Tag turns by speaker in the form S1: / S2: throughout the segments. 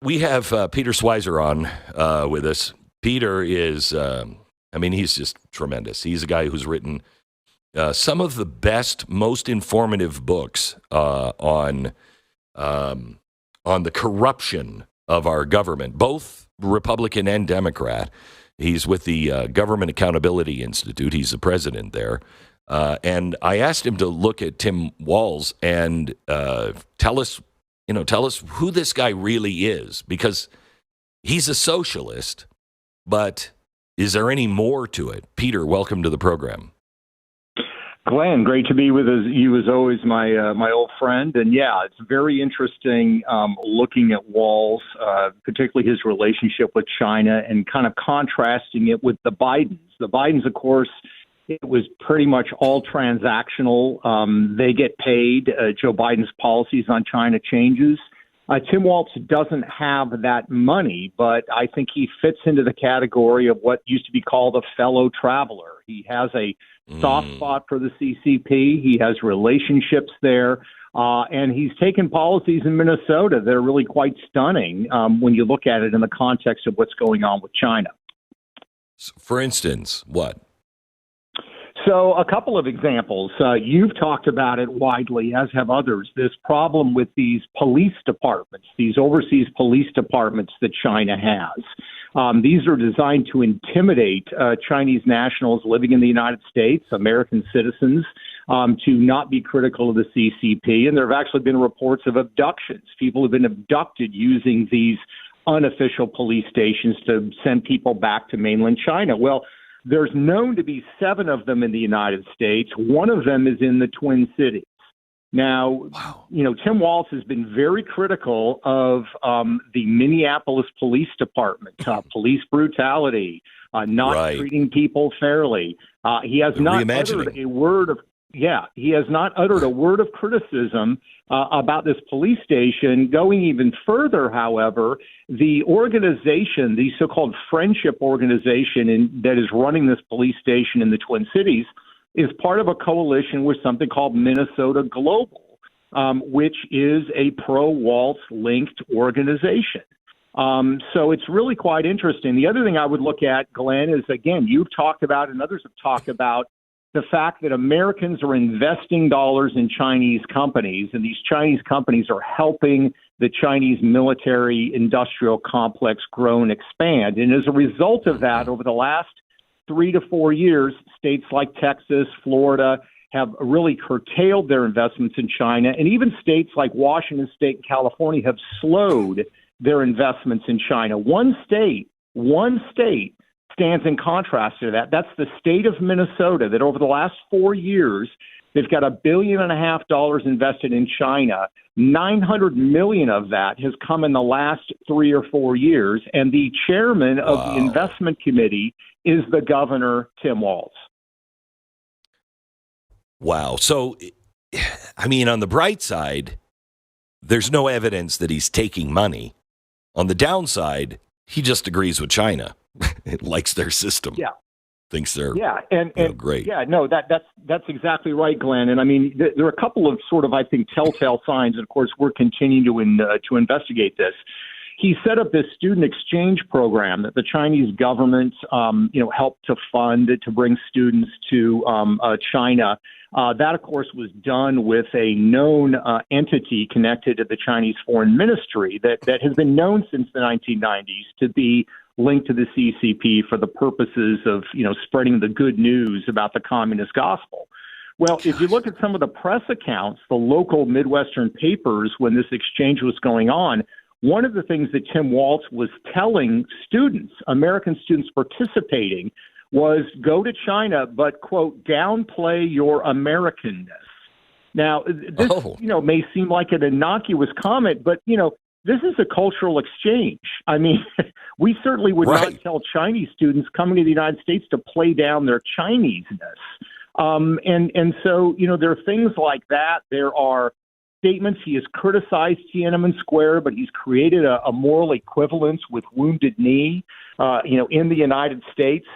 S1: we have Peter Schweizer on with us. Peter is, he's just tremendous. He's a guy who's written some of the best, most informative books on the corruption of our government, both Republican and Democrat. He's with the Government Accountability Institute. He's the president there. And I asked him to look at Tim Walz and tell us who this guy really is, because he's a socialist, but is there any more to it? Peter, welcome to the program.
S2: Glenn, great to be with you as always, my old friend. And yeah, it's very interesting looking at Walz, particularly his relationship with China, and kind of contrasting it with the Bidens. The Bidens, of course, it was pretty much all transactional. They get paid. Joe Biden's policies on China changes. Tim Walz doesn't have that money, but I think he fits into the category of what used to be called a fellow traveler. He has a soft spot for the CCP. He has relationships there. And he's taken policies in Minnesota that are really quite stunning when you look at it in the context of what's going on with China.
S1: For instance, what?
S2: So a couple of examples. You've talked about it widely, as have others, this problem with these police departments, these overseas police departments that China has. These are designed to intimidate Chinese nationals living in the United States, American citizens, to not be critical of the CCP. And there have actually been reports of abductions. People have been abducted using these unofficial police stations to send people back to mainland China. Well, there's known to be 7 of them in the United States. One of them is in the Twin Cities. Now, Tim Walz has been very critical of the Minneapolis Police Department, police brutality, not treating people fairly. He has not uttered a word of criticism about this police station. Going even further, however, the organization, the so-called friendship organization that is running this police station in the Twin Cities, is part of a coalition with something called Minnesota Global, which is a pro-Walz-linked organization. So it's really quite interesting. The other thing I would look at, Glenn, is, again, you've talked about and others have talked about the fact that Americans are investing dollars in Chinese companies, and these Chinese companies are helping the Chinese military industrial complex grow and expand. And as a result of that, over the last 3 to 4 years, states like Texas, Florida have really curtailed their investments in China. And even states like Washington State and California have slowed their investments in China. One state stands in contrast to that. That's the state of Minnesota, that over the last 4 years, they've got $1.5 billion invested in China. 900 million of that has come in the last 3 or 4 years. And the chairman of the investment committee is the governor, Tim Walz.
S1: Wow. So, on the bright side, there's no evidence that he's taking money. On the downside, he just agrees with China. It likes their system. Yeah. Thinks they're great.
S2: Yeah, no, that's exactly right, Glenn. And there are a couple of sort of, I think, telltale signs. And of course, we're continuing to investigate this. He set up this student exchange program that the Chinese government, helped to fund to bring students to China. That, of course, was done with a known entity connected to the Chinese Foreign Ministry that has been known since the 1990s to be linked to the CCP for the purposes of, spreading the good news about the communist gospel. Well, if you look at some of the press accounts, the local Midwestern papers, when this exchange was going on, one of the things that Tim Walz was telling students, American students participating, was go to China, but, quote, downplay your Americanness. Now, this, may seem like an innocuous comment, but, this is a cultural exchange. We certainly would not tell Chinese students coming to the United States to play down their Chineseness. And so, there are things like that. There are statements. He has criticized Tiananmen Square, but he's created a moral equivalence with Wounded Knee. In the United States,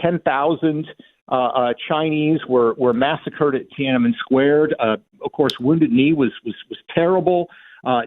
S2: 10,000 Chinese were massacred at Tiananmen Square. Of course, Wounded Knee was terrible.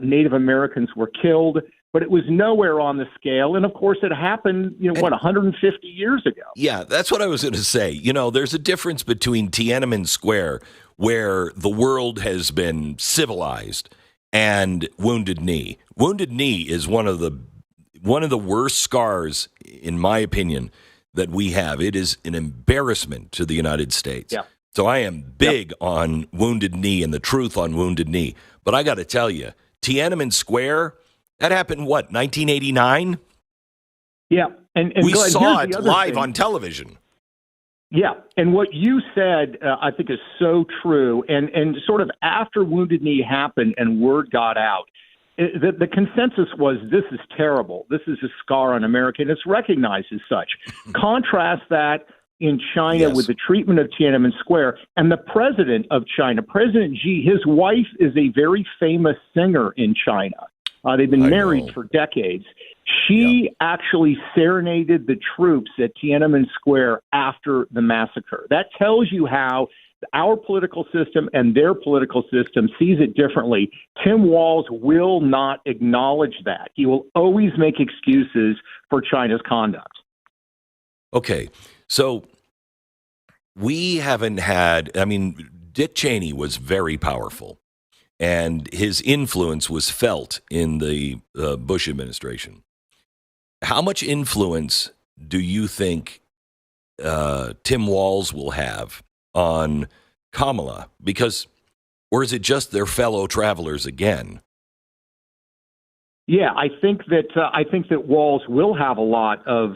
S2: Native Americans were killed. but it was nowhere on the scale. And of course, it happened, 150 years ago.
S1: Yeah, that's what I was going to say. There's a difference between Tiananmen Square, where the world has been civilized, and Wounded Knee. Wounded Knee is one of the worst scars, in my opinion, that we have. It is an embarrassment to the United States.
S2: Yeah.
S1: So I am big on Wounded Knee and the truth on Wounded Knee. But I got to tell you, Tiananmen Square, that happened, 1989?
S2: Yeah. And
S1: we
S2: Glenn,
S1: saw it live
S2: thing.
S1: on television.
S2: Yeah, and what you said, I think, is so true. And sort of after Wounded Knee happened and word got out, the consensus was, this is terrible. This is a scar on America, and it's recognized as such. Contrast that in China with the treatment of Tiananmen Square. And the president of China, President Xi, his wife is a very famous singer in China. They've been married for decades. She actually serenaded the troops at Tiananmen Square after the massacre. That tells you how our political system and their political system sees it differently. Tim Walz will not acknowledge that. He will always make excuses for China's conduct.
S1: Okay, so we haven't had, Dick Cheney was very powerful, and his influence was felt in the Bush administration. How much influence do you think Tim Walz will have on Kamala? Or is it just their fellow travelers again?
S2: Yeah, I think that Walz will have a lot of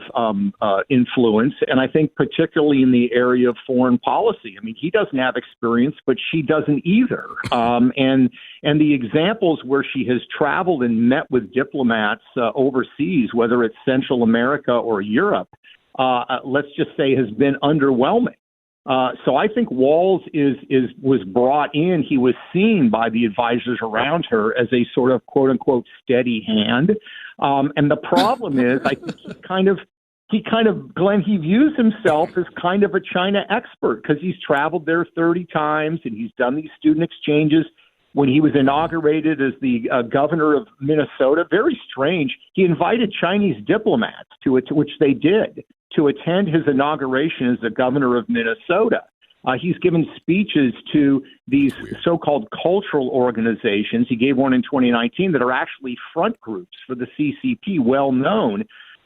S2: influence, and I think particularly in the area of foreign policy. He doesn't have experience, but she doesn't either. And the examples where she has traveled and met with diplomats overseas, whether it's Central America or Europe, let's just say, has been underwhelming. So I think Walz was brought in. He was seen by the advisors around her as a sort of quote unquote steady hand. And the problem is, I think he kind of, Glenn, he views himself as kind of a China expert because he's traveled there 30 times and he's done these student exchanges. When he was inaugurated as the governor of Minnesota, very strange, he invited Chinese diplomats to it, which they did, to attend his inauguration as the governor of Minnesota. He's given speeches to these so-called cultural organizations. He gave one in 2019 that are actually front groups for the CCP, well known.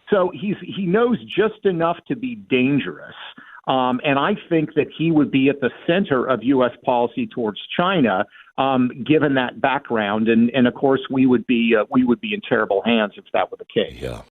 S2: So he knows just enough to be dangerous. And I think that he would be at the center of U.S. policy towards China, given that background. And of course, we would be in terrible hands if that were the case.
S1: Yeah.